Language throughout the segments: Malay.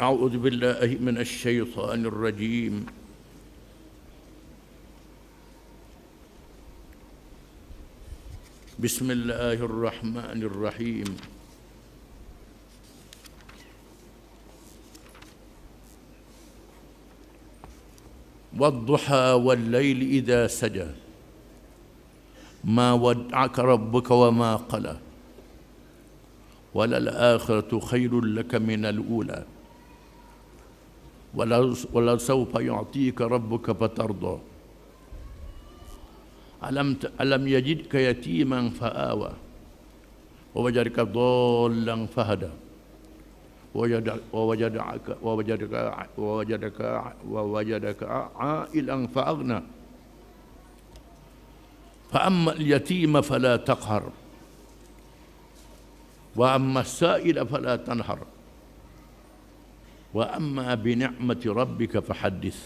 أعوذ بالله من الشيطان الرجيم. بسم الله الرحمن الرحيم. والضحى والليل إذا سجى ما ودعك ربك وما قلى وللآخرة خير لك من الأولى ولسوف يعطيك ربك فترضى ألم يجدك يتيما فآوى ووجدك ضالا فهدى ووجدك عائلا فأغنى فأما اليتيم فلا تقهر وأما السائل فلا تنهر وأما بنعمة ربك فحدث.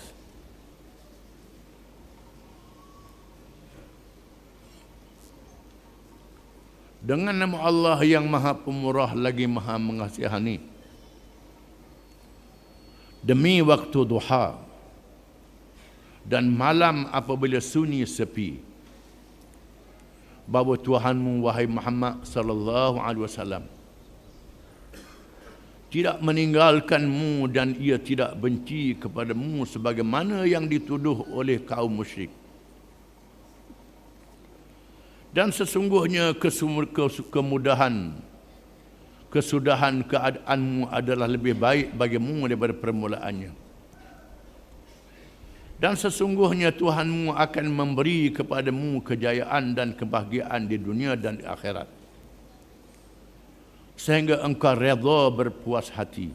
Dengan nama Allah yang Maha Pemurah lagi Maha Mengasihani. Demi waktu duha dan malam apabila sunyi sepi, bahawa Tuhanmu wahai Muhammad sallallahu alaihi wasallam tidak meninggalkanmu dan ia tidak benci kepadamu sebagaimana yang dituduh oleh kaum musyrik. Dan sesungguhnya kesudahan keadaanmu adalah lebih baik bagimu daripada permulaannya. Dan sesungguhnya Tuhanmu akan memberi kepadamu kejayaan dan kebahagiaan di dunia dan di akhirat, sehingga engkau redha berpuas hati.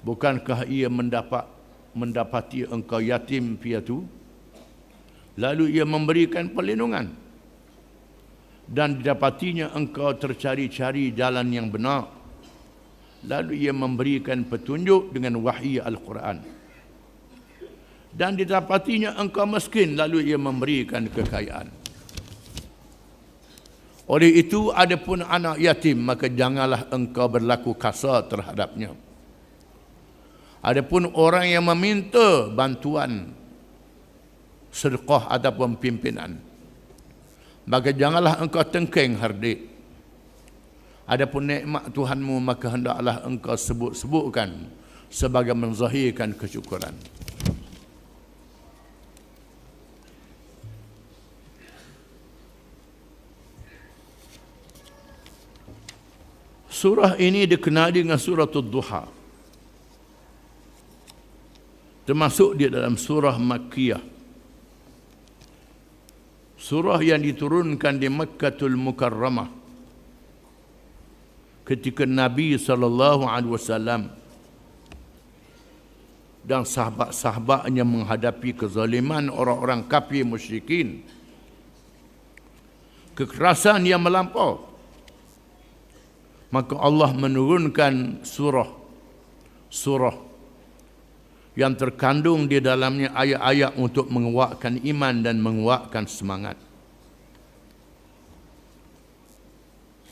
Bukankah ia mendapati engkau yatim piatu, lalu ia memberikan perlindungan, dan didapatinya engkau tercari-cari jalan yang benar, lalu ia memberikan petunjuk dengan wahyu Al-Quran, dan didapatinya engkau miskin, lalu ia memberikan kekayaan. Oleh itu, adapun anak yatim, maka janganlah engkau berlaku kasar terhadapnya. Adapun orang yang meminta bantuan, sedekah ataupun pimpinan, maka janganlah engkau tengking hardik. Adapun nikmat Tuhanmu, maka hendaklah engkau sebut-sebutkan sebagai menzahirkan kesyukuran. Surah ini dikenali dengan surah Ad-Duha, termasuk di dalam surah Makkiyah, surah yang diturunkan di Makkatul Mukarramah ketika Nabi SAW dan sahabat-sahabatnya menghadapi kezaliman orang-orang kafir musyrikin, kekerasan yang melampau. Maka Allah menurunkan surah yang terkandung di dalamnya ayat-ayat untuk menguatkan iman dan menguatkan semangat.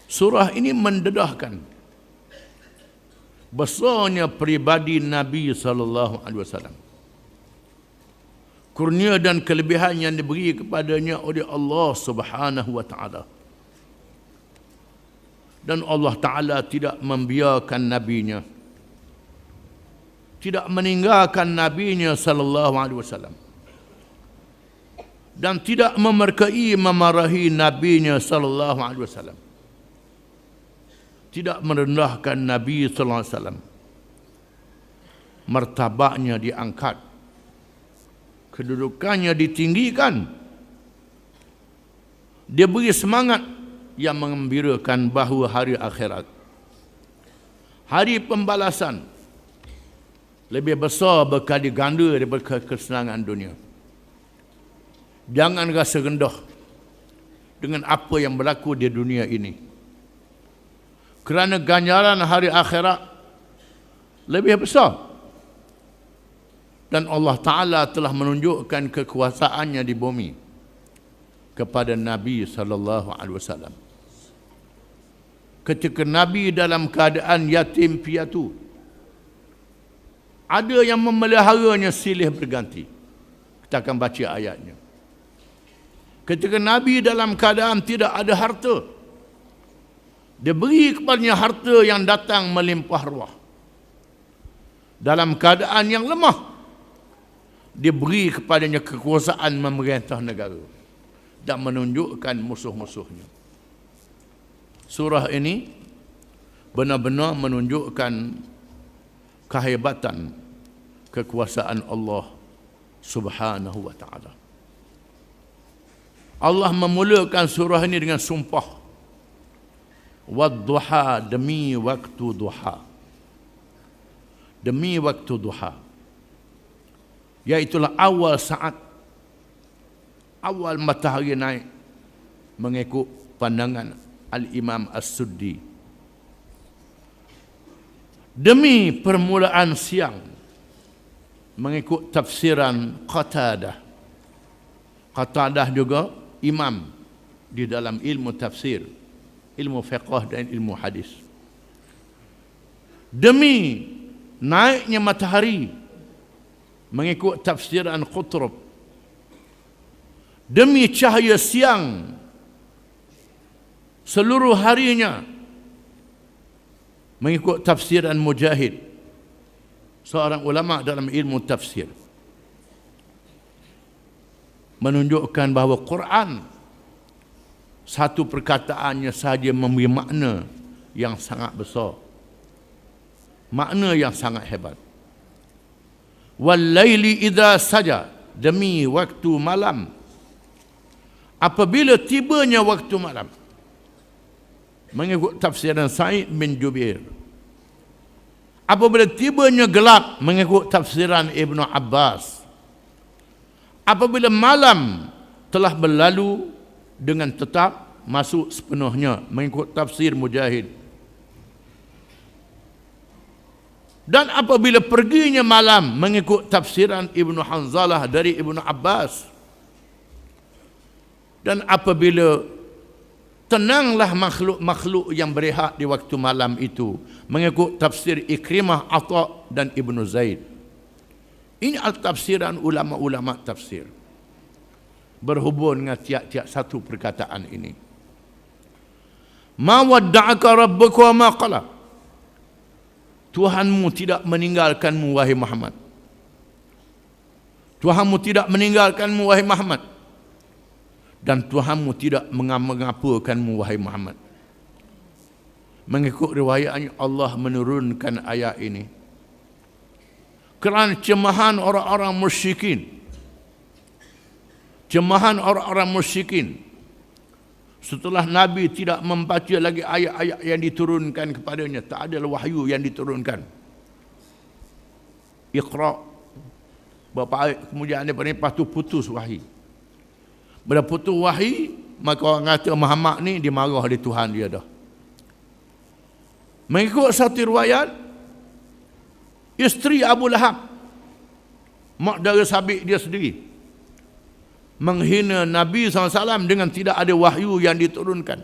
Surah ini mendedahkan besarnya pribadi Nabi sallallahu alaihi wasallam, kurnia dan kelebihan yang diberi kepadanya oleh Allah Subhanahu wa taala. Dan Allah Ta'ala tidak membiarkan Nabi-Nya, tidak meninggalkan Nabi-Nya sallallahu alaihi wasallam, dan tidak memarahi Nabi-Nya sallallahu alaihi wasallam, tidak merendahkan Nabi sallallahu alaihi wasallam. Martabaknya diangkat, kedudukannya ditinggikan. Dia beri semangat yang mengembirakan bahawa hari akhirat, hari pembalasan, lebih besar berkali ganda daripada kesenangan dunia. Jangan rasa rendah dengan apa yang berlaku di dunia ini, kerana ganjaran hari akhirat lebih besar. Dan Allah Ta'ala telah menunjukkan kekuasaannya di bumi kepada Nabi SAW. Ketika Nabi dalam keadaan yatim piatu, Ada yang memeliharanya silih berganti. Kita akan baca ayatnya. Ketika Nabi dalam keadaan tidak ada harta, dia beri kepadanya harta yang datang melimpah ruah. Dalam keadaan yang lemah, dia beri kepadanya kekuasaan memerintah negara dan menunjukkan musuh-musuhnya. Surah ini benar-benar menunjukkan kehebatan kekuasaan Allah Subhanahu wa ta'ala. Allah memulakan surah ini dengan sumpah. Wad-duha, demi waktu duha. Demi waktu duha. Iaitulah awal saat, awal matahari naik mengikut pandangan Al-Imam As-Suddi. Demi permulaan siang mengikut tafsiran Qatadah. Qatadah juga imam di dalam ilmu tafsir, ilmu fiqh dan ilmu hadis. Demi naiknya matahari mengikut tafsiran Qutrub. Demi cahaya siang seluruh harinya mengikut tafsiran Mujahid, seorang ulama dalam ilmu tafsir. Menunjukkan bahawa Quran satu perkataannya sahaja memberi makna yang sangat besar, makna yang sangat hebat. Wal-laili idza saja, demi waktu malam apabila tibanya waktu malam, mengikut tafsiran Sa'id bin Jubair. Apabila tibanya gelap, mengikut tafsiran Ibnu Abbas. Apabila malam telah berlalu dengan tetap masuk sepenuhnya, mengikut tafsir Mujahid. Dan apabila perginya malam, mengikut tafsiran Ibnu Hanzalah dari Ibnu Abbas. Dan apabila tenanglah makhluk-makhluk yang berehat di waktu malam itu, mengikut tafsir Ikrimah, Atha dan Ibnu Zaid. Ini al-tafsiran ulama-ulama tafsir berhubung dengan tiap-tiap satu perkataan ini. Ma wadda'aka rabbuka wa ma qala. Tuhanmu tidak meninggalkanmu wahai Muhammad. Tuhanmu tidak meninggalkanmu wahai Muhammad. Dan Tuhanmu tidak mengapakanmu wahai Muhammad. Mengikut riwayatnya, Allah menurunkan ayat ini kerana cemahan orang-orang musyrikin. Cemahan orang-orang musyrikin setelah Nabi tidak membaca lagi ayat-ayat yang diturunkan kepadanya, tak ada wahyu yang diturunkan. Iqra, berapa ayat kemudian daripada lepas tu putus wahyu. Bila putus wahyu, maka orang kata Muhammad ni dimarah oleh Tuhan dia dah. Mengikut satu riwayat, isteri Abu Lahab, mak dara sabik dia sendiri, menghina Nabi SAW dengan tidak ada wahyu yang diturunkan.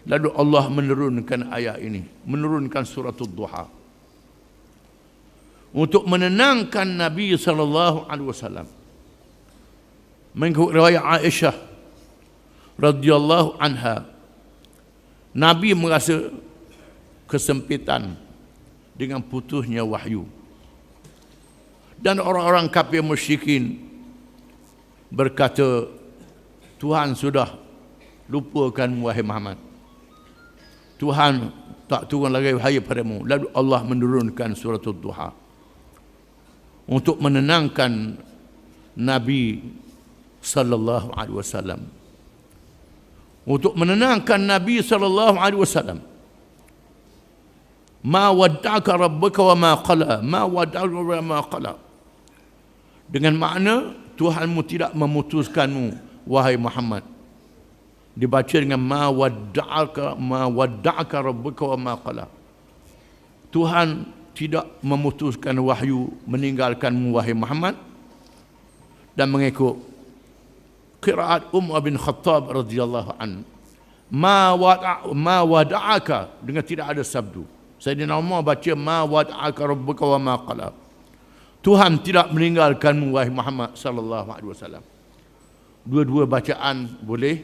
Lalu Allah menurunkan ayat ini, menurunkan suratul Duha untuk menenangkan Nabi SAW. Mengikut riwayat Aisyah radhiyallahu anha, Nabi merasa kesempitan dengan putusnya wahyu. Dan orang-orang kafir musyrikin berkata, Tuhan sudah lupakan wahai Muhammad. Tuhan tak turun lagi wahyu padamu. Lalu Allah menurunkan suratul Duha untuk menenangkan Nabi sallallahu alaihi wasallam. Untuk menenangkan Nabi sallallahu alaihi wasallam. Ma wadda'aka rabbuka wa ma qala. Ma wadda'aka wa ma qala. Dengan makna Tuhanmu tidak memutuskanmu wahai Muhammad. Dibaca dengan ma wadda'aka rabbuka wa ma qala. Tuhan tidak memutuskan wahyu meninggalkanmu wahai Muhammad. Dan mengikut qiraat Umar bin Khattab radhiyallahu anhu, ma wada'aka, dengan tidak ada sabdu. Sayyidina Umar baca ma wada'aka rabbuka wa ma qala. Tuhan tidak meninggalkanmu wahai Muhammad sallallahu alaihi wasallam. Dua-dua bacaan boleh,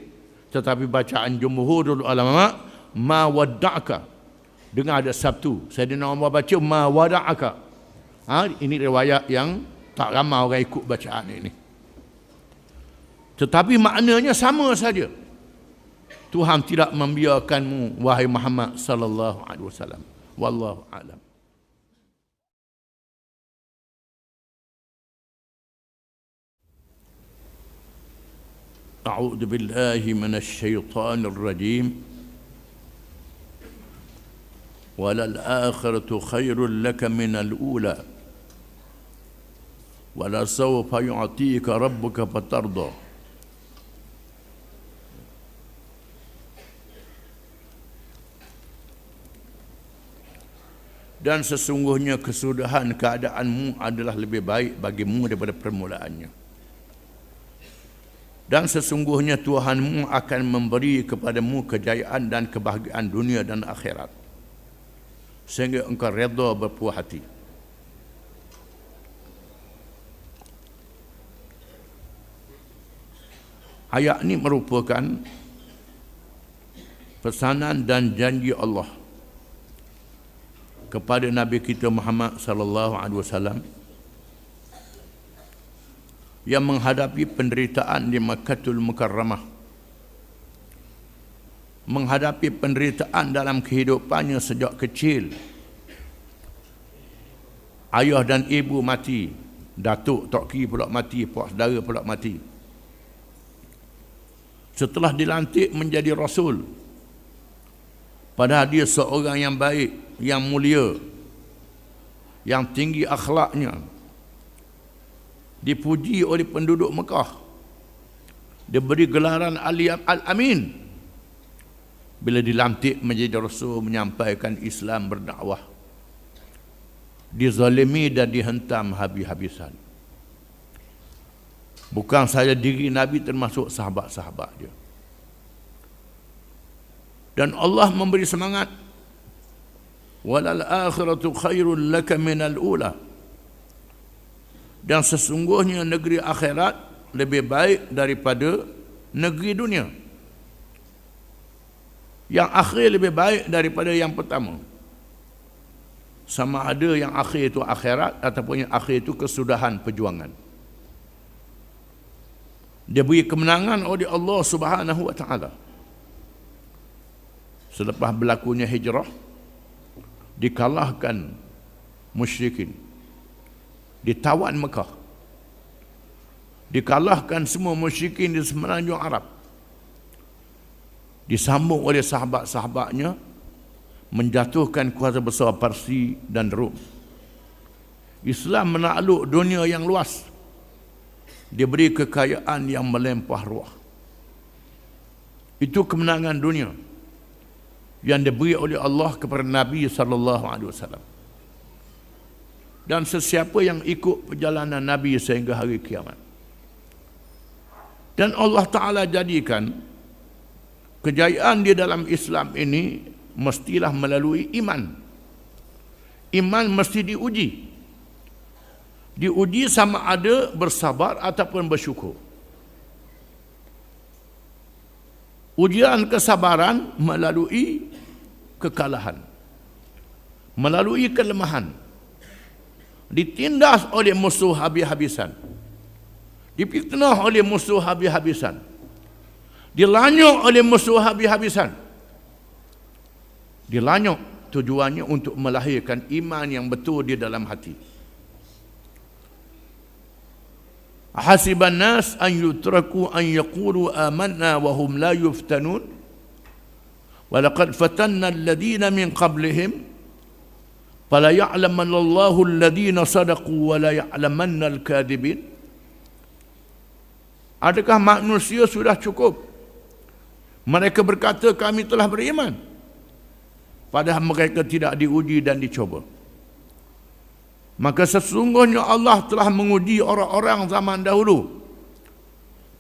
tetapi bacaan jumhurul ulama ma wada'aka dengan ada sabtu. Sayyidina Umar baca ma wada'aka. Ini riwayat yang tak ramai orang ikut bacaan ini. Tetapi maknanya sama saja. Tuhan tidak membiarkanmu wahai Muhammad sallallahu alaihi wasallam. Wallahu a'lam. A'udzu billahi minasy syaithanir rajim. Walal akhiratu khairul laka minal ula. Wala sawfa yu'tika rabbuka fatarda. Dan sesungguhnya kesudahan keadaanmu adalah lebih baik bagimu daripada permulaannya. Dan sesungguhnya Tuhanmu akan memberi kepadamu kejayaan dan kebahagiaan dunia dan akhirat, sehingga engkau redha berpuas hati. Ayat ini merupakan pesanan dan janji Allah kepada Nabi kita Muhammad sallallahu alaihi wasallam yang menghadapi penderitaan di Makkahul Mukarramah, menghadapi penderitaan dalam kehidupannya sejak kecil. Ayah dan ibu mati, datuk toki pula mati, puak saudara pula mati. Setelah dilantik menjadi rasul, padahal dia seorang yang baik, yang mulia, yang tinggi akhlaknya, dipuji oleh penduduk Mekah, diberi gelaran Al-Amin. Bila dilantik menjadi rasul menyampaikan Islam, berdakwah, dizalimi dan dihentam habis-habisan. Bukan saja diri Nabi, termasuk sahabat-sahabat dia. Dan Allah memberi semangat, walal akhiratu khairul laka minal ula. Dan sesungguhnya negeri akhirat lebih baik daripada negeri dunia. Yang akhir lebih baik daripada yang pertama. Sama ada yang akhir itu akhirat ataupun yang akhir itu kesudahan perjuangan. Dia beri kemenangan oleh Allah Subhanahu wa taala. Selepas berlakunya hijrah, dikalahkan musyrikin, ditawan Mekah, dikalahkan semua musyrikin di semenanjung Arab, disambung oleh sahabat-sahabatnya, menjatuhkan kuasa besar Parsi dan Rom. Islam menakluk dunia yang luas, diberi kekayaan yang melimpah ruah. Itu kemenangan dunia yang diberi oleh Allah kepada Nabi sallallahu alaihi wasallam. Dan sesiapa yang ikut perjalanan Nabi sehingga hari kiamat. Dan Allah Ta'ala jadikan kejayaan di dalam Islam ini mestilah melalui iman. Iman mesti diuji. Diuji sama ada bersabar ataupun bersyukur. Ujian kesabaran melalui kekalahan, melalui kelemahan, ditindas oleh musuh habis-habisan, difitnah oleh musuh habis-habisan, dilanyuk oleh musuh habis-habisan. Dilanyuk tujuannya untuk melahirkan iman yang betul di dalam hati. Hasiban nas an yutraku an yaqulu amanna wa hum la yuftanun wa laqad fatanna alladhina min qablihim fala ya'lamanna Allahu alladhina sadaqu wa la ya'lamanna al-kadhibin. Adakah manusia sudah cukup mereka berkata kami telah beriman, padahal mereka tidak diuji dan dicoba? Maka sesungguhnya Allah telah menguji orang-orang zaman dahulu.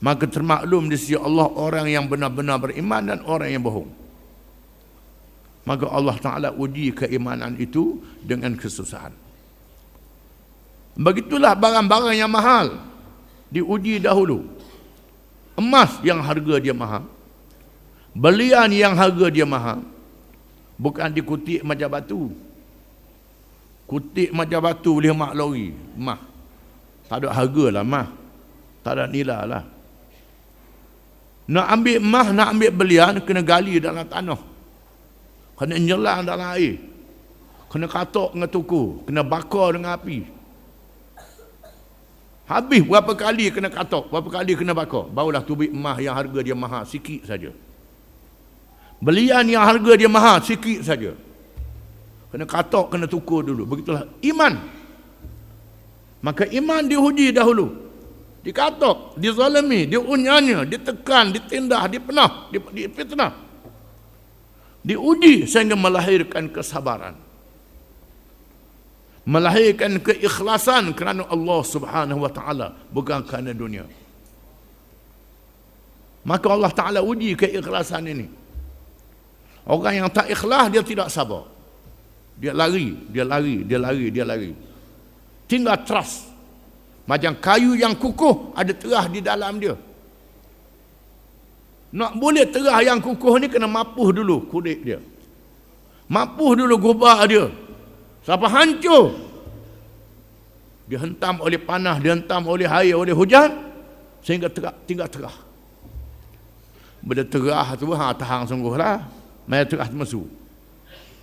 Maka termaklum di sisi Allah orang yang benar-benar beriman dan orang yang bohong. maka Allah Ta'ala uji keimanan itu dengan kesusahan. Begitulah barang-barang yang mahal diuji dahulu. Emas yang harga dia mahal, belian yang harga dia mahal, bukan dikutik macam batu. Kutik macam batu boleh mak lori, mah. Tak ada harga lah mah. Tak ada nilai lah. Nak ambil emas, nak ambil belian, kena gali dalam tanah. Kena nyelang dalam air. Kena katok dengan tuku. Kena bakar dengan api. Habis berapa kali kena katok, berapa kali kena bakar. Barulah tubik emas yang harga dia mahal, sikit saja. Belian yang harga dia mahal, sikit saja. Kena katok, kena tukur dulu. Begitulah iman. Maka iman diuji dahulu. Dikatok, dizalimi, diunyanya, ditekan, ditindah, dipenah, difitnah. Diuji sehingga melahirkan kesabaran. Melahirkan keikhlasan kerana Allah Subhanahu wa taala, bukan kerana dunia. Maka Allah Taala uji keikhlasan ini. Orang yang tak ikhlas dia tidak sabar. Dia lari. Tinggal trust. Macam kayu yang kukuh ada terah di dalam dia. Nak boleh terah yang kukuh ni kena mapuh dulu kulit dia. Mapuh dulu gubah dia. Sampai hancur. Dihentam oleh panas, dihentam oleh air, oleh hujan, sehingga tinggal terah. Bila terah tu, tahan sungguhlah. Mai terah mesu.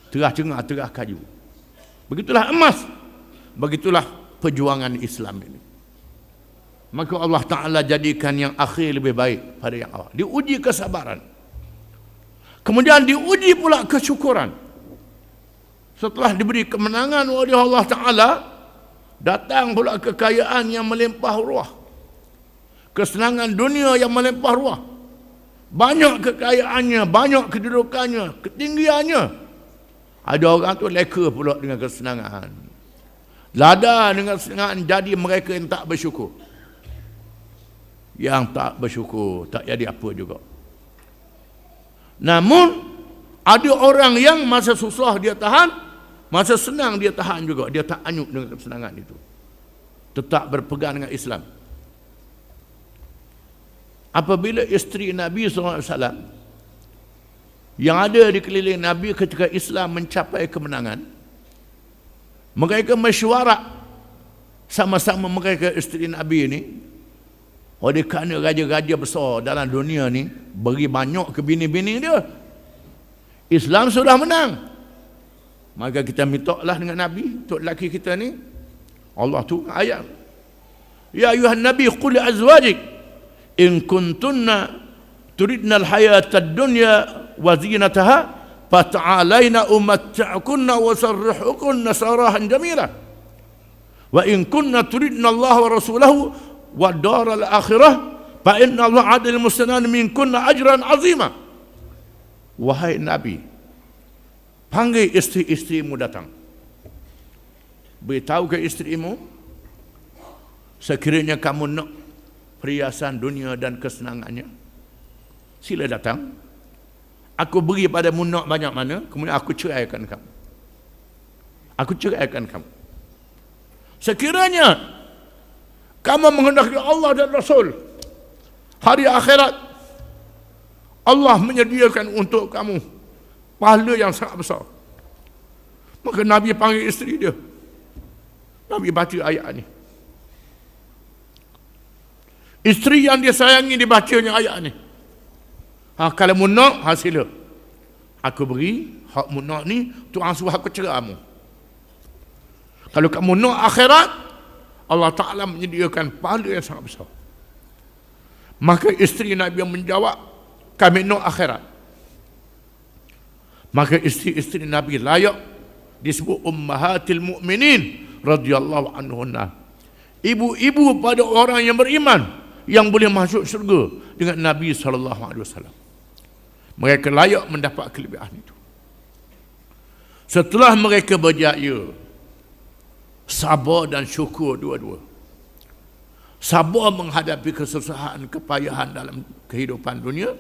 Terah cengah, terah kayu. Begitulah emas. Begitulah perjuangan Islam ini. Maka Allah Ta'ala jadikan yang akhir lebih baik pada yang awal. Diuji kesabaran. Kemudian diuji pula kesyukuran. Setelah diberi kemenangan oleh Allah Ta'ala, datang pula kekayaan yang melimpah ruah. Kesenangan dunia yang melimpah ruah. Banyak kekayaannya, banyak kedudukannya, ketinggiannya. Ada orang tu leka pula dengan kesenangan. Lada dengan kesenangan, jadi mereka yang tak bersyukur. Yang tak bersyukur, tak jadi apa juga. Namun, ada orang yang masa susah dia tahan, masa senang dia tahan juga. Dia tak anyut dengan kesenangan itu. Tetap berpegang dengan Islam. Apabila isteri Nabi SAW yang ada di keliling Nabi ketika Islam mencapai kemenangan, mereka mesyuarat sama-sama mereka isteri Nabi ini. Oleh kerana raja-raja besar dalam dunia ni beri banyak ke bini-bini dia, Islam sudah menang. Maka kita mintalah dengan Nabi untuk lelaki kita ni. Allah tu ayat, ya ayuhan Nabi qul li azwajik in kuntunna turidna al-hayata ad-dunya wa zinataha fata'alaina umatti'kunna wa sarrihukunna sarahan jamila wa in kunna turidna Allah wa rasulahu wa daral akhirah fa inna Allah adil muslimin minkunna ajran azima. Wahai Nabi, panggil isteri-isterimu datang. Beritahu ke isterimu, sekiranya kamu nak perhiasan dunia dan kesenangannya, sila datang. Aku beri padamu nak banyak mana, kemudian aku ceraikan kamu. Aku ceraikan kamu. Sekiranya kamu menghendaki Allah dan Rasul, hari akhirat, Allah menyediakan untuk kamu pahala yang sangat besar. Maka Nabi panggil isteri dia. Nabi baca ayat ni. Isteri yang dia sayangi dibacanya ayat ni. Kalau mu nak, sila. Aku beri hak mu nak ni, Tuhan suruh aku cerai kamu. Kalau kamu nak akhirat, Allah Ta'ala menyediakan pahala yang sangat besar. Maka isteri Nabi yang menjawab, kami nak akhirat. Maka isteri-isteri Nabi layak disebut ummahatil mu'minin radhiyallahu anhunna. Ibu-ibu pada orang yang beriman yang boleh masuk syurga dengan Nabi SAW. Mereka layak mendapat kelebihan itu. Setelah mereka berjaya, sabar dan syukur dua-dua. Sabar menghadapi kesusahan, kepayahan dalam kehidupan dunia,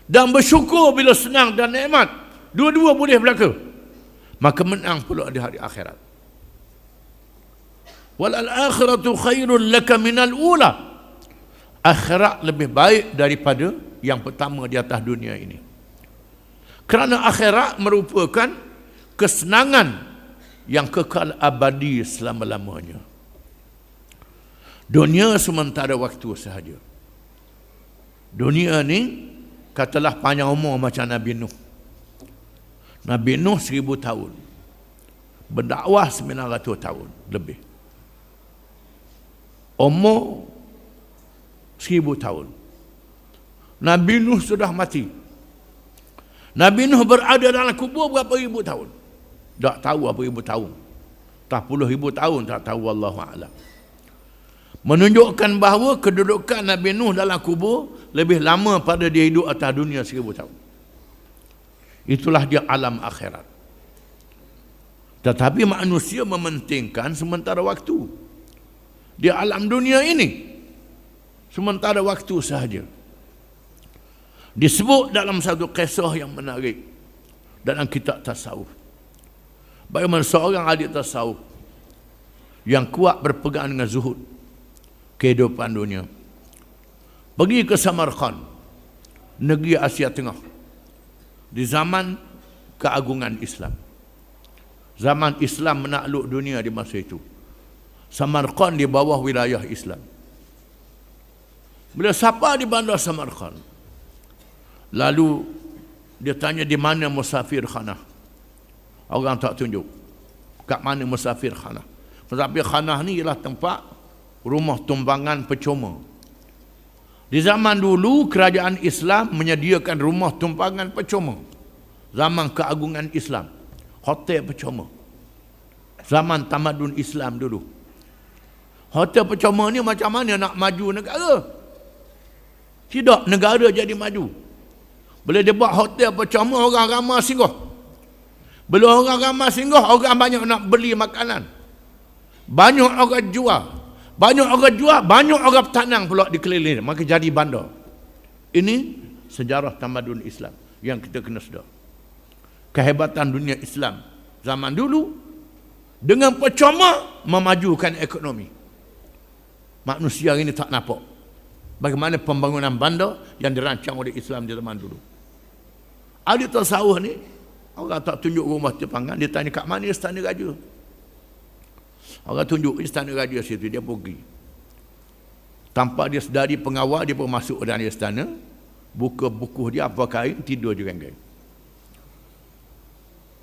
dan bersyukur bila senang dan nikmat Dua-dua boleh berlaku. Maka menang pula di hari akhirat. Walal akhiratu khairul laka minal ula. Akhirat lebih baik daripada yang pertama di atas dunia ini. Kerana akhirat merupakan kesenangan yang kekal abadi selama-lamanya. Dunia sementara waktu sahaja. Dunia ni katalah panjang umur macam Nabi Nuh. Nabi Nuh 1000 tahun. Berdakwah 900 tahun lebih. Umur 1000 tahun. Nabi Nuh sudah mati. Nabi Nuh berada dalam kubur berapa ribu tahun? Tak tahu berapa ribu tahun. Tak puluh ribu tahun, tak tahu, wallahu a'lam. Menunjukkan bahawa kedudukan Nabi Nuh dalam kubur lebih lama pada dia hidup atas dunia 1000 tahun. Itulah dia alam akhirat. Tetapi manusia mementingkan sementara waktu. Dia alam dunia ini sementara waktu sahaja. Disebut dalam satu kisah yang menarik dalam kitab tasawuf. Bagaimana seorang adik tasawuf yang kuat berpegang dengan zuhud kehidupan dunia pergi ke Samarkand, negeri Asia Tengah, di zaman keagungan Islam. Zaman Islam menakluk dunia di masa itu. Samarkand di bawah wilayah Islam. Bila siapa di bandar Samarkand, lalu dia tanya di mana musafir khanah. Orang tak tunjuk kat mana musafir khanah. Musafir khanah ni ialah tempat rumah tumpangan percuma. Di zaman dulu kerajaan Islam menyediakan rumah tumpangan percuma. Zaman keagungan Islam, hotel percuma. Zaman tamadun Islam dulu. Hotel percuma ni macam mana nak maju negara? Tidak, negara jadi maju. Bila dia buat hotel percuma, orang ramai singgah. Bila orang ramai singgah, orang banyak nak beli makanan. Banyak orang jual. Banyak orang jual, banyak orang tanang pula di keliling. Maka jadi bandar. Ini sejarah tamadun Islam yang kita kena sedar. Kehebatan dunia Islam zaman dulu dengan percuma memajukan ekonomi. Manusia ini tak nampak bagaimana pembangunan bandar yang dirancang oleh Islam di zaman dulu. Ahli tasawuf ni, orang tak tunjuk rumah tumpangan, dia tanya kat mana istana raja. Orang tunjuk istana raja situ, dia pergi. Tanpa dia sedari pengawal, dia pun masuk dalam istana, buka buku dia, apa kain, tidur je kain.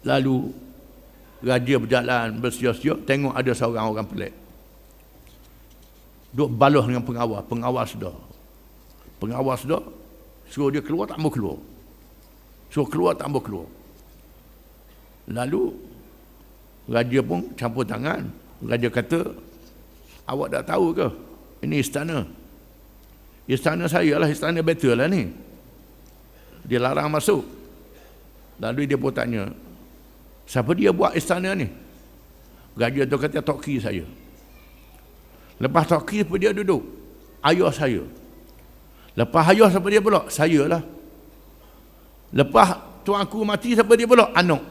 Lalu raja berjalan bersiap-siap, tengok ada seorang orang pelik. Duk balah dengan pengawal, pengawal sedar. Pengawal sedar, suruh dia keluar, tak mau keluar. Suruh keluar, tak mau keluar. Lalu raja pun campur tangan. Raja kata, awak dah tahu ke? Ini istana. Istana saya lah, istana betul lah ni. Dia larang masuk. Lalu dia pun tanya, siapa dia buat istana ni? Raja tu kata, toki saya. Lepas toki pun dia duduk. Ayah saya. Lepas ayah siapa dia pula? Saya lah. Lepas tuanku mati siapa dia pula? Anak.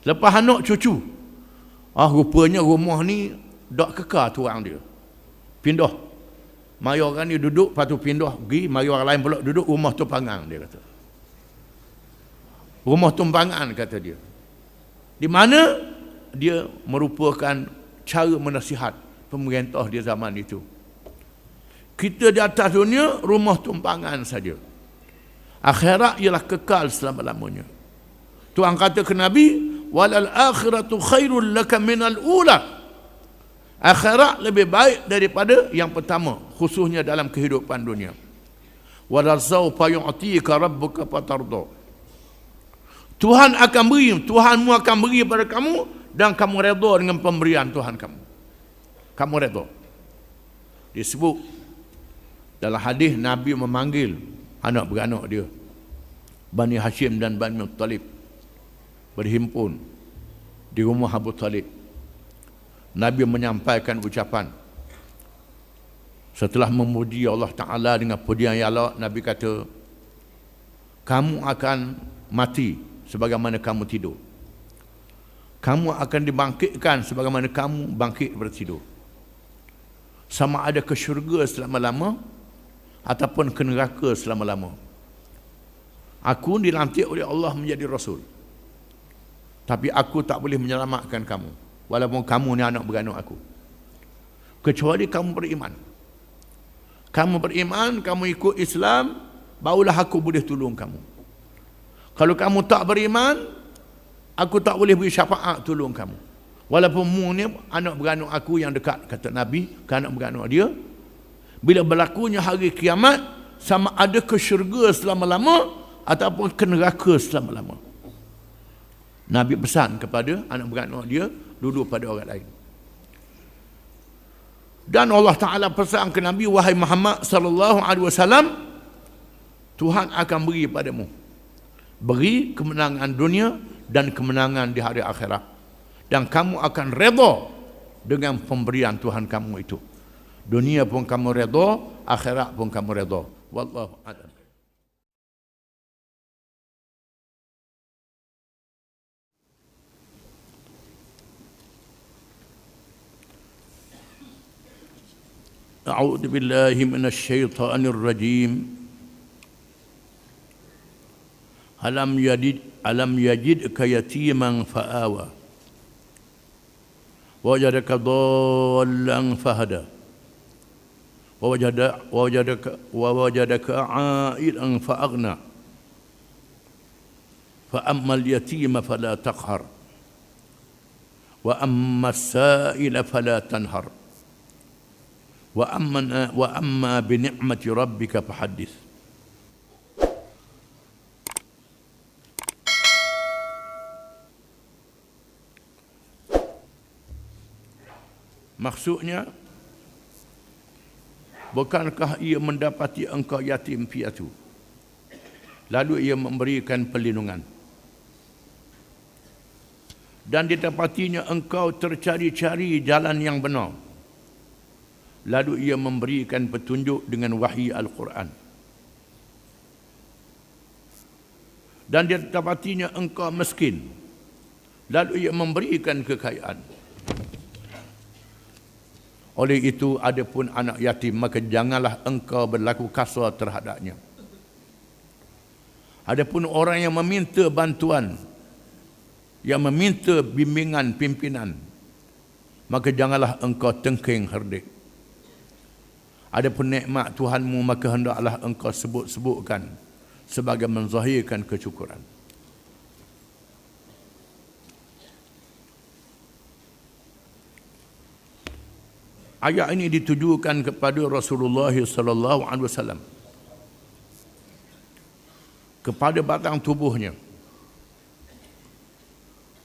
Lepas anak cucu. Rupanya rumah ni tak kekal tuang dia. Pindah. Mari orang ni duduk, lepas tu pindah pergi, mari orang lain pula duduk, rumah tumpangan dia kata. Rumah tumpangan kata dia. Di mana dia merupakan cara menasihat pemerintah di zaman itu. Kita di atas dunia rumah tumpangan saja. Akhirat ialah kekal selama-lamanya. Tuhan kata ke Nabi, walal akhiratu khairul laka minal ula. Akhirat lebih baik daripada yang pertama, khususnya dalam kehidupan dunia. Walal sawfa yu'tika rabbuka fatarda. Tuhan akan beri, Tuhanmu akan beri pada kamu dan kamu redha dengan pemberian Tuhan kamu. Kamu redha. Disebut dalam hadis Nabi memanggil anak beranak dia, Bani Hashim dan Bani Muttalib, berhimpun di rumah Abu Talib. Nabi menyampaikan ucapan. Setelah memuji Allah Ta'ala dengan pujian yang Allah, Nabi kata, kamu akan mati sebagaimana kamu tidur. Kamu akan dibangkitkan sebagaimana kamu bangkit daripada tidur. Sama ada ke syurga selama-lama ataupun ke neraka selama-lama. Aku dilantik oleh Allah menjadi Rasul. Tapi aku tak boleh menyelamatkan kamu. Walaupun kamu ni anak beranak aku. Kecuali kamu beriman. Kamu beriman, kamu ikut Islam, barulah aku boleh tolong kamu. Kalau kamu tak beriman, aku tak boleh beri syafaat tolong kamu. Walaupun mu ni anak beranak aku yang dekat, kata Nabi, ke anak beranak dia. Bila berlakunya hari kiamat, sama ada ke syurga selama-lama ataupun ke neraka selama-lama. Nabi pesan kepada anak beranak dia, duduk pada orang lain. Dan Allah Ta'ala pesan ke Nabi, wahai Muhammad sallallahu alaihi wasallam, Tuhan akan beri padamu, beri kemenangan dunia dan kemenangan di hari akhirat, dan kamu akan redha dengan pemberian Tuhan kamu itu. Dunia pun kamu redha, akhirat pun kamu redha. Wallahu a'lam. A'udzu billahi minasy syaithanir rajim. Alam yajidka yatiman fa'awa wajadaka dhallan fahada wajadaka 'ailan fa'aghna fa ammal yatima fala taqhar wa ammas sa'ila fala tanhar wa amma bi ni'mati rabbika fahaddits. Maksudnya, bukankah ia mendapati engkau yatim piatu, lalu ia memberikan perlindungan, dan didapatinya engkau tercari-cari jalan yang benar, lalu ia memberikan petunjuk dengan wahyu Al-Quran, dan didapatinya engkau miskin, lalu ia memberikan kekayaan. Oleh itu, adapun anak yatim, maka janganlah engkau berlaku kasar terhadapnya. Adapun orang yang meminta bantuan, yang meminta bimbingan pimpinan, maka janganlah engkau tengking herdik. Adapun nikmat Tuhanmu, maka hendaklah engkau sebut-sebutkan sebagai menzahirkan kesyukuran. Ayat ini ditujukan kepada Rasulullah sallallahu alaihi wasallam, kepada batang tubuhnya,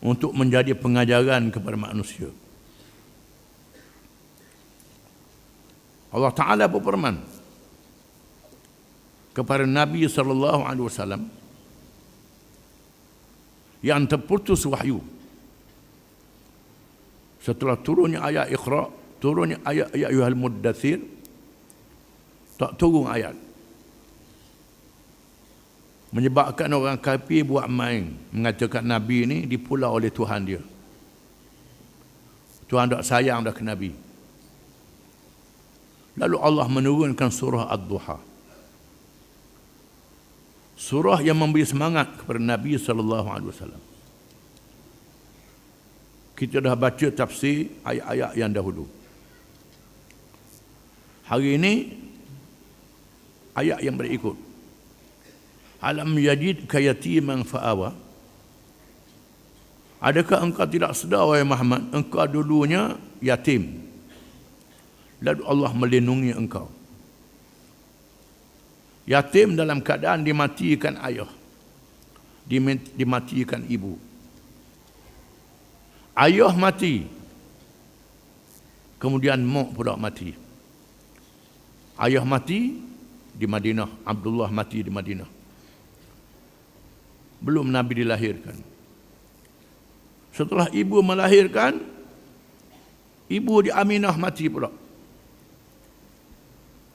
untuk menjadi pengajaran kepada manusia. Allah Ta'ala berfirman kepada Nabi sallallahu alaihi wasallam yang terputus wahyu setelah turunnya ayat Iqra, turunnya ayat ya ayyuhal muddathir, tak turun ayat, menyebabkan orang kafir buat main, mengatakan Nabi ini dipulau oleh Tuhan dia. Tuhan tak sayang dah ke Nabi. Lalu Allah menurunkan surah Ad-Duha, surah yang memberi semangat kepada Nabi sallallahu alaihi wasallam. Kita dah baca tafsir ayat-ayat yang dahulu. Hari ini ayat yang berikut. Alam yajidka yatiman fa'awa. Adakah engkau tidak sedar, wahai Muhammad, engkau dulunya yatim, lalu Allah melindungi engkau. Yatim dalam keadaan dimatikan ayah, dimatikan ibu. Ayah mati, kemudian mak pula mati. Ayah mati di Madinah, Abdullah mati di Madinah. Belum Nabi dilahirkan. Setelah ibu melahirkan, ibu di Aminah mati pula.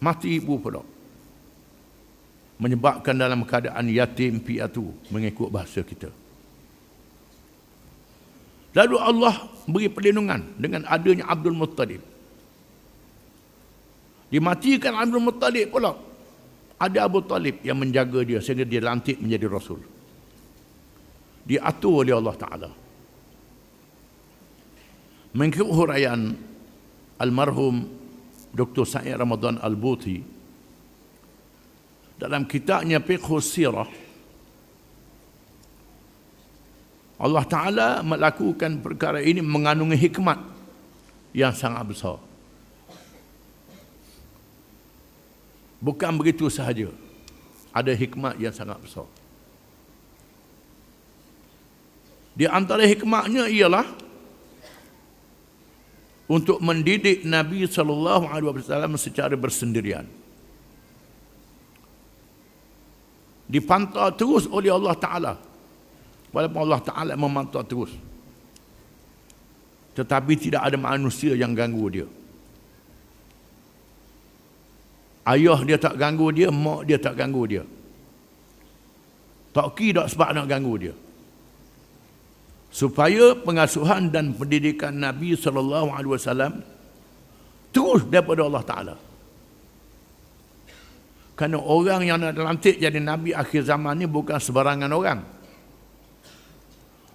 Mati ibu pula. Menyebabkan dalam keadaan yatim piatu, mengikut bahasa kita. Lalu Allah beri perlindungan dengan adanya Abdul Muttalib. Dimatikan Abdul Muttalib pula. Ada Abu Talib yang menjaga dia sehingga dia lantik menjadi Rasul. Diatur oleh Allah Ta'ala. Mengikut huraian almarhum Dr. Sa'id Ramadan Al-Buti dalam kitabnya Fiqhus Sirah, Allah Ta'ala melakukan perkara ini mengandungi hikmat yang sangat besar. Bukan begitu sahaja, ada hikmat yang sangat besar. Di antara hikmatnya ialah untuk mendidik Nabi SAW secara bersendirian. Dipantau terus oleh Allah Ta'ala. Walaupun Allah Ta'ala memantau terus, tetapi tidak ada manusia yang ganggu dia. Ayah dia tak ganggu dia, mak dia tak ganggu dia. Tak kira sebab nak ganggu dia. Supaya pengasuhan dan pendidikan Nabi SAW terus daripada Allah Ta'ala. Kerana orang yang nak lantik jadi Nabi akhir zaman ni bukan sebarangan orang.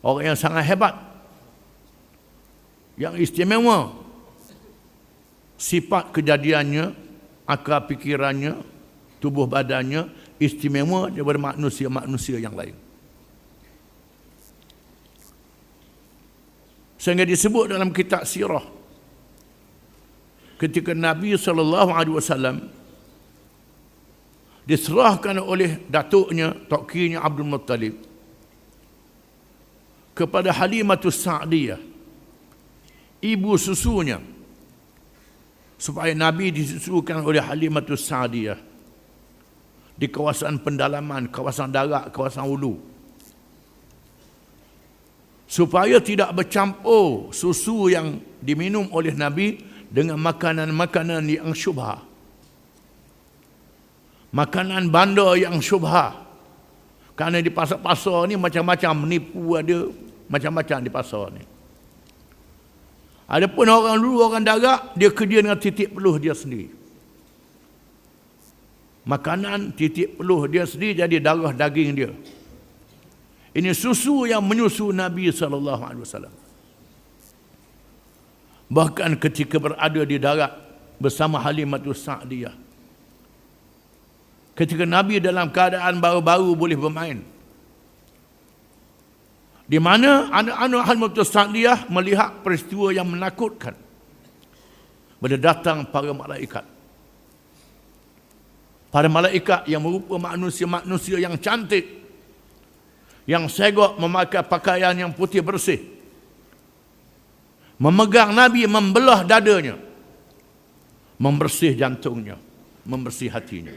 Orang yang sangat hebat, yang istimewa, sifat kejadiannya, akal fikirannya, tubuh badannya istimewa daripada manusia-manusia yang lain. Sehingga disebut dalam kitab sirah, ketika Nabi SAW diserahkan oleh datuknya, tokirnya Abdul Muttalib kepada Halimatus Sa'diyah, ibu susunya, supaya Nabi disusukan oleh Halimatus Sa'diyah di kawasan pendalaman, kawasan darat, kawasan hulu, supaya tidak bercampur susu yang diminum oleh Nabi dengan makanan-makanan yang syubhah, makanan bandar yang syubhah. Kerana di pasar-pasar ni macam-macam, menipu ada, macam-macam di pasar ni. Adapun orang dulu, orang darat, dia kerja dengan titik peluh dia sendiri. Makanan titik peluh dia sendiri jadi darah daging dia. Ini susu yang menyusu Nabi SAW. Bahkan ketika berada di darat bersama Halimatus Sa'diyah, ketika Nabi dalam keadaan baru-baru boleh bermain, di mana anak-anak Halimatus Sa'diyah melihat peristiwa yang menakutkan, bila datang para malaikat. Para malaikat yang merupa manusia-manusia yang cantik, yang segok memakai pakaian yang putih bersih, memegang Nabi, membelah dadanya, membersih jantungnya, membersih hatinya.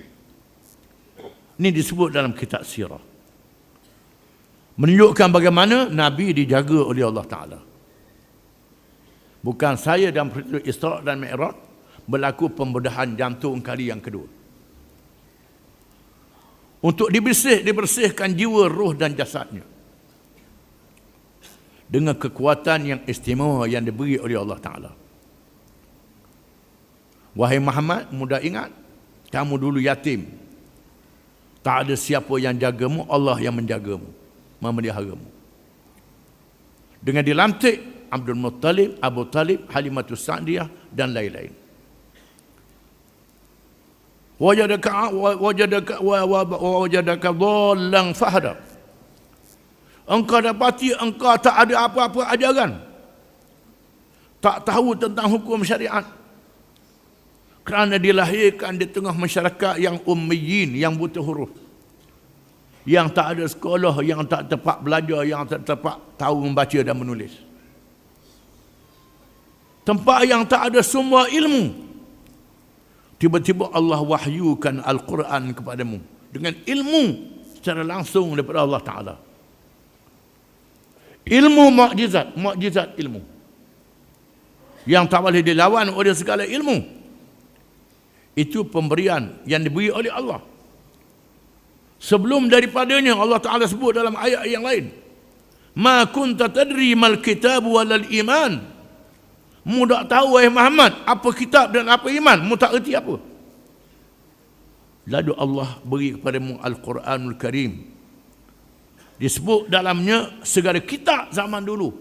Ini disebut dalam kitab sirah, menunjukkan bagaimana Nabi dijaga oleh Allah Ta'ala. Bukan saya dalam peristiwa Isra' dan Mi'raj berlaku pembedahan jantung kali yang kedua, untuk dibersihkan jiwa, roh dan jasadnya dengan kekuatan yang istimewa yang diberi oleh Allah Ta'ala. Wahai Muhammad, mudah ingat, kamu dulu yatim, tak ada siapa yang jagamu, Allah yang menjagamu, memeliharamu. Dengan dilantik Abdul Muttalib, Abu Talib, Halimatus Sa'diyah dan lain-lain. Wajadaka dhallan fahada. Engkau dapati engkau tak ada apa-apa ajaran, tak tahu tentang hukum syariat, kerana dilahirkan di tengah masyarakat yang ummiyin, yang buta huruf, yang tak ada sekolah, yang tak tepat belajar, yang tak tepat tahu membaca dan menulis. Tempat yang tak ada semua ilmu, tiba-tiba Allah wahyukan Al-Quran kepadamu dengan ilmu secara langsung daripada Allah Ta'ala. Ilmu mukjizat, mukjizat ilmu yang tak boleh dilawan oleh segala ilmu. Itu pemberian yang diberi oleh Allah. Sebelum daripadanya Allah Ta'ala sebut dalam ayat yang lain, Ma kunta tadri mal kitab walal iman. Mu tak tahu wahai Muhammad apa kitab dan apa iman. Mu tak erti apa. Lalu Allah beri kepadamu Al-Quranul Karim. Disebut dalamnya segala kitab zaman dulu.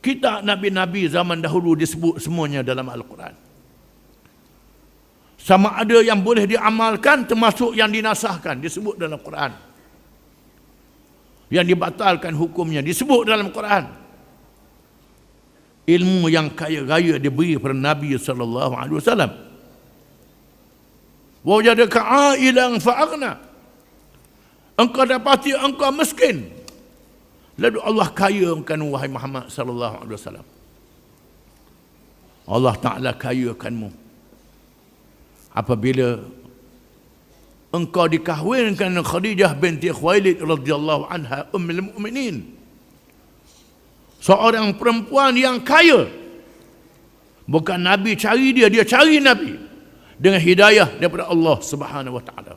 Kitab Nabi-Nabi zaman dahulu disebut semuanya dalam Al-Quran. Sama ada yang boleh diamalkan termasuk yang dinasahkan disebut dalam Quran. Yang dibatalkan hukumnya disebut dalam Quran. Ilmu yang kaya raya diberi kepada Nabi sallallahu alaihi wasallam. Wajadaka ailan fa'aghna. Engkau dapati engkau miskin. Lalu Allah kayakan wahai Muhammad sallallahu alaihi wasallam. Allah Taala kayakanmu apabila engkau dikahwinkan dengan Khadijah binti Khuwailid radhiyallahu anha ummul mukminin. Seorang perempuan yang kaya. Bukan Nabi cari dia, dia cari Nabi dengan hidayah daripada Allah Subhanahu wa taala.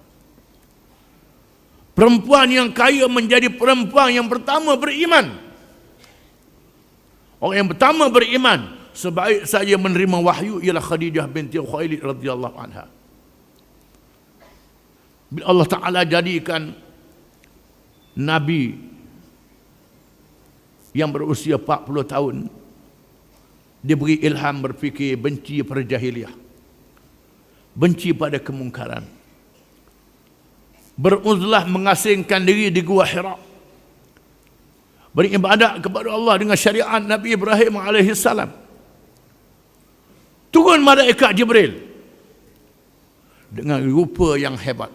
Perempuan yang kaya menjadi perempuan yang pertama beriman. Orang yang pertama beriman sebaik saja menerima wahyu ialah Khadijah binti Khuwailid radhiyallahu anha. Bila Allah Ta'ala jadikan Nabi yang berusia 40 tahun, diberi ilham berfikir benci pada jahiliah, benci pada kemungkaran, beruzlah mengasingkan diri di Gua Hira, beribadat kepada Allah dengan syariat Nabi Ibrahim alaihissalam. Turun malaikat Jibril dengan rupa yang hebat,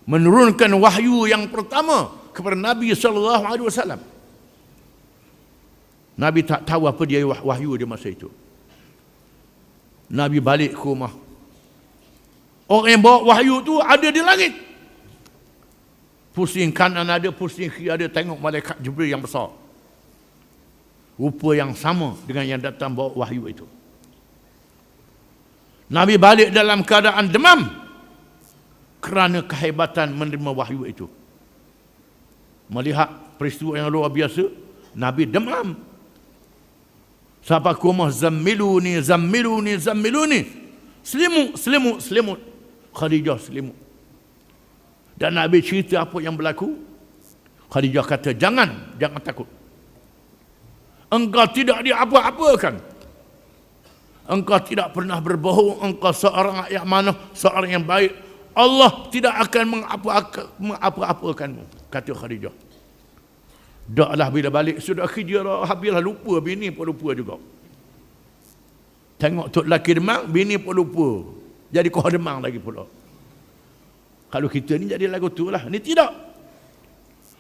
menurunkan wahyu yang pertama kepada Nabi sallallahu alaihi wasallam. Nabi tak tahu apa dia wahyu di masa itu. Nabi balik ke rumah. Orang yang bawa wahyu tu ada di langit. Pusing kanan ada, pusing kiri ada, tengok malaikat Jibril yang besar. Rupa yang sama dengan yang datang bawa wahyu itu. Nabi balik dalam keadaan demam kerana kehebatan menerima wahyu itu. Melihat peristiwa yang luar biasa, Nabi demam. Sampai ke rumah, zammiluni, zammiluni, zammiluni. Selimut, selimut, selimut. Khadijah selimut. Dan Nabi cerita apa yang berlaku. Khadijah kata, jangan takut. Engkau tidak diapa-apakan. Engkau tidak pernah berbohong. Engkau seorang yang mana, seorang yang baik. Allah tidak akan mengapa-apakanmu, kata Khadijah. Daklah bila balik sudah kerja dah, habislah lupa, bini pun lupa juga. Tengok tok lelaki demang, bini pun lupa. Jadi kau demang lagi pula. Kalau kita ni jadi lagu tu lah. Ni tidak.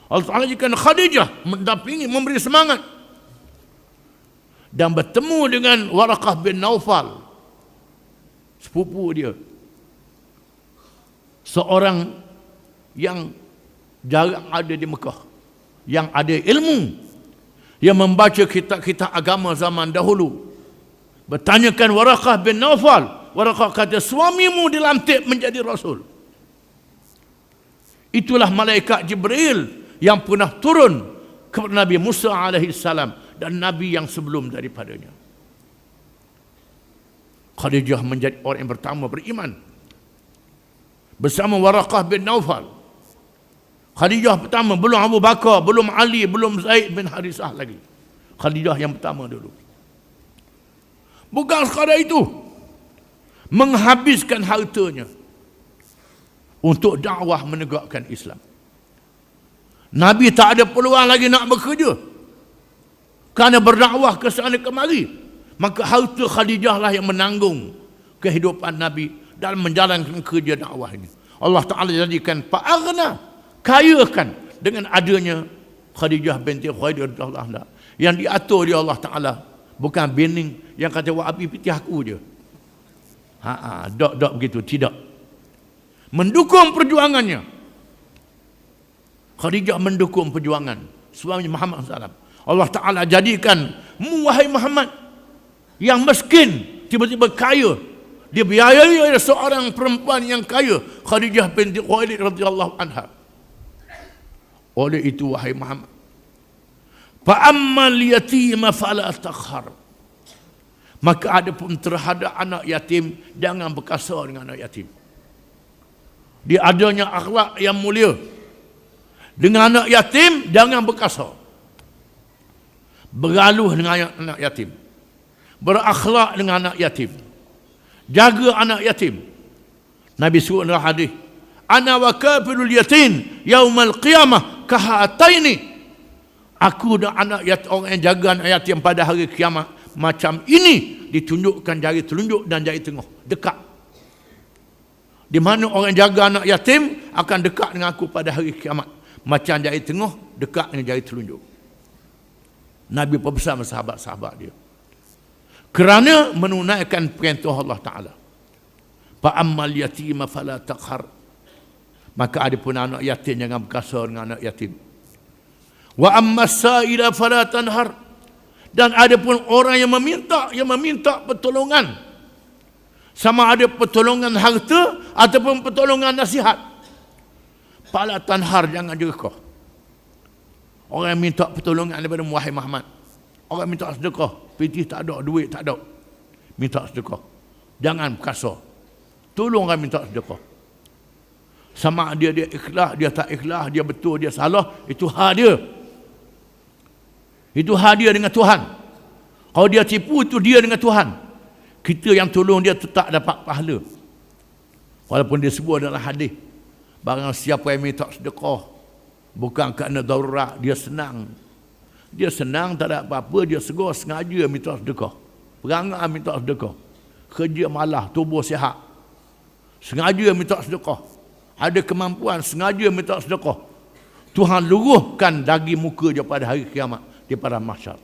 Allah Ta'ala jika Khadijah mendampingi, memberi semangat. Dan bertemu dengan Waraqah bin Naufal, sepupu dia. Seorang yang jarang ada di Mekah, yang ada ilmu, yang membaca kitab-kitab agama zaman dahulu. Bertanyakan Waraqah bin Naufal. Waraqah kata, suamimu dilantik menjadi Rasul. Itulah malaikat Jibril yang pernah turun kepada Nabi Musa alaihissalam dan Nabi yang sebelum daripadanya. Khadijah menjadi orang yang pertama beriman bersama Waraqah bin Naufal. Khadijah pertama, belum Abu Bakar, belum Ali, belum Zaid bin Harisah lagi. Khadijah yang pertama dulu. Bukan sekadar itu, menghabiskan hartanya untuk dakwah menegakkan Islam. Nabi tak ada peluang lagi nak bekerja kerana berdakwah ke sana kemari. Maka harta Khadijah lah yang menanggung kehidupan Nabi dalam menjalankan kerja dakwah ini. Allah Ta'ala jadikan fa'aghna, kayakan dengan adanya Khadijah binti Khuwailid radhiyallahu anha, yang diatur oleh Allah Ta'ala. Bukan bening yang kata wa abi pitih aku je. Dok begitu, tidak. Mendukung perjuangannya. Khadijah mendukung perjuangan suami Muhammad SAW. Allah Ta'ala jadikan wahai Muhammad yang miskin tiba-tiba kaya, dibiayai oleh seorang perempuan yang kaya, Khadijah binti Khuwailid radhiyallahu anha. Oleh itu wahai Muhammad, Fa ammal yatima fala taqhar. Maka adapun terhadap anak yatim, jangan berkasar dengan anak yatim. Dia adanya akhlak yang mulia. Dengan anak yatim, jangan berkasar. Beraluh dengan anak yatim. Berakhlak dengan anak yatim. Jaga anak yatim. Nabi suruh dalam hadis, ana wa kafilul yatim yaumal qiyamah kahataini. Aku dan anak yatim, orang yang jaga anak yatim pada hari kiamat macam ini, ditunjukkan jari telunjuk dan jari tengah dekat. Di mana orang yang jaga anak yatim akan dekat dengan aku pada hari kiamat macam jari tengah dekat dengan jari telunjuk. Nabi bersama sahabat-sahabat dia kerana menunaikan perintah Allah Ta'ala. Fa ammal yatima fala taqhar. Maka adapun anak yatim jangan berkasar dengan anak yatim. Wa ammas sa'ila fala tanhar. Dan adapun orang yang meminta pertolongan, sama ada pertolongan harta ataupun pertolongan nasihat, fala tanhar, jangan jerkah. Orang yang minta pertolongan daripada wahai Muhammad, orang minta sedekah, pitih tak ada, duit tak ada, minta sedekah, jangan berkasar. Tolong orang minta sedekah. Sama dia ikhlas, dia tak ikhlas, dia betul, dia salah, itu hak dia. Itu hak dia dengan Tuhan. Kalau dia tipu, itu dia dengan Tuhan. Kita yang tolong dia tak dapat pahala. Walaupun dia sebut dalam hadis, barang siapa yang minta sedekah bukan kerana darurat, dia senang. Dia senang, tak ada apa-apa, dia segar sengaja minta sedekah. Perangai minta sedekah. Kerja malah, tubuh sihat. Sengaja minta sedekah. Ada kemampuan, sengaja minta sedekah. Tuhan luruhkan daging muka dia pada hari kiamat, di padang mahsyar.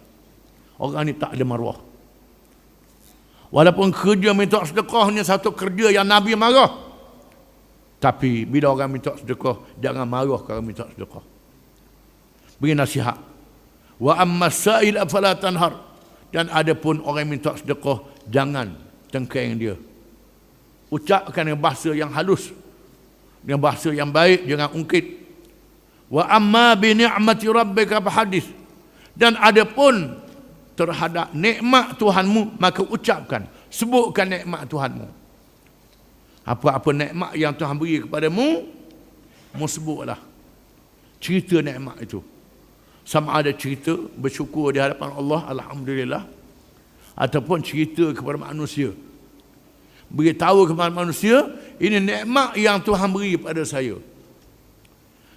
Orang ni tak ada maruah. Walaupun kerja minta sedekah ni satu kerja yang Nabi marah, tapi bila orang minta sedekah, jangan marah kalau minta sedekah. Beri nasihat. Wa ammas sa'il afala tanhar. Dan adapun orang yang minta sedekah, jangan tengkeng dia. Ucapkan dengan bahasa yang halus, dengan bahasa yang baik, jangan ungkit. Wa amma bi ni'mati rabbika fahadis. Dan adapun terhadap nikmat Tuhanmu, maka ucapkan, sebutkan nikmat Tuhanmu. Apa-apa nikmat yang Tuhan beri kepadamu, mu sebutlah. Cerita nikmat itu. Sama ada cerita bersyukur di hadapan Allah, alhamdulillah, ataupun cerita kepada manusia. Beritahu kepada manusia, ini nikmat yang Tuhan beri pada saya.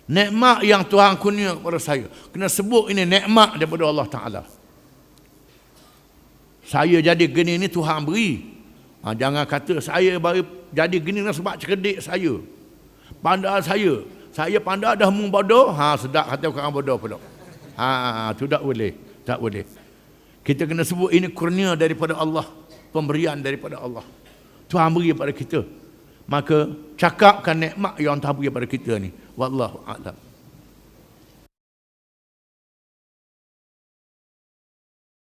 Nikmat yang Tuhan kurnia kepada saya. Kena sebut ini nikmat daripada Allah Ta'ala. Saya jadi gini ni Tuhan beri. Jangan kata saya baru jadi gini sebab cerdik saya. Pandai saya. Saya pandai dah mung bodoh. Sedap kata orang bodoh pula. Tu tak boleh. Tak boleh. Kita kena sebut ini kurnia daripada Allah. Pemberian daripada Allah. Tuhan beri pada kita. Maka cakapkan nikmat yang Tuhan beri pada kita ni. Wallahu a'lam.